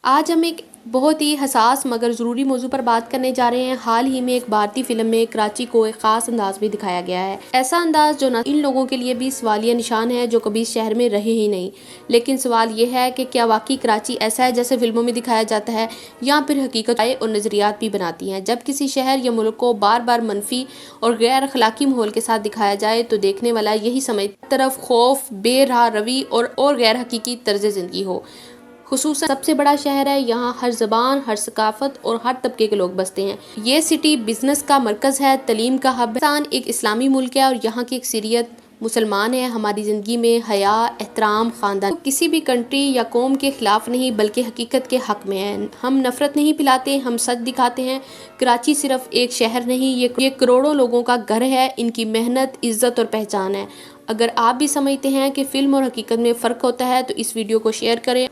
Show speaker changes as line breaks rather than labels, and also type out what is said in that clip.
آج ہم ایک بہت ہی حساس مگر ضروری موضوع پر بات کرنے جا رہے ہیں۔ حال ہی میں ایک بھارتی فلم میں کراچی کو ایک خاص انداز میں دکھایا گیا ہے، ایسا انداز جو نہ ان لوگوں کے لیے بھی سوالیہ نشان ہے جو کبھی اس شہر میں رہے ہی نہیں، لیکن سوال یہ ہے کہ کیا واقعی کراچی ایسا ہے جیسے فلموں میں دکھایا جاتا ہے، یا پھر حقیقت اور نظریات بھی بناتی ہیں۔ جب کسی شہر یا ملک کو بار بار منفی اور غیر اخلاقی ماحول کے ساتھ دکھایا جائے تو دیکھنے والا یہی سمجھتا ہے طرف خوف، بے راہ روی اور غیر حقیقی طرز زندگی ہو۔ خصوصاً سب سے بڑا شہر ہے، یہاں ہر زبان، ہر ثقافت اور ہر طبقے کے لوگ بستے ہیں۔ یہ سٹی بزنس کا مرکز ہے، تعلیم کا ہب ہے۔ پاکستان ایک اسلامی ملک ہے اور یہاں کی اکثریت مسلمان ہے۔ ہماری زندگی میں حیا، احترام، خاندان کسی بھی کنٹری یا قوم کے خلاف نہیں بلکہ حقیقت کے حق میں ہے۔ ہم نفرت نہیں پھیلاتے، ہم سچ دکھاتے ہیں۔ کراچی صرف ایک شہر نہیں، یہ کروڑوں لوگوں کا گھر ہے، ان کی محنت، عزت اور پہچان ہے۔ اگر آپ بھی سمجھتے ہیں کہ فلم اور حقیقت میں فرق ہوتا ہے تو اس ویڈیو کو شیئر کریں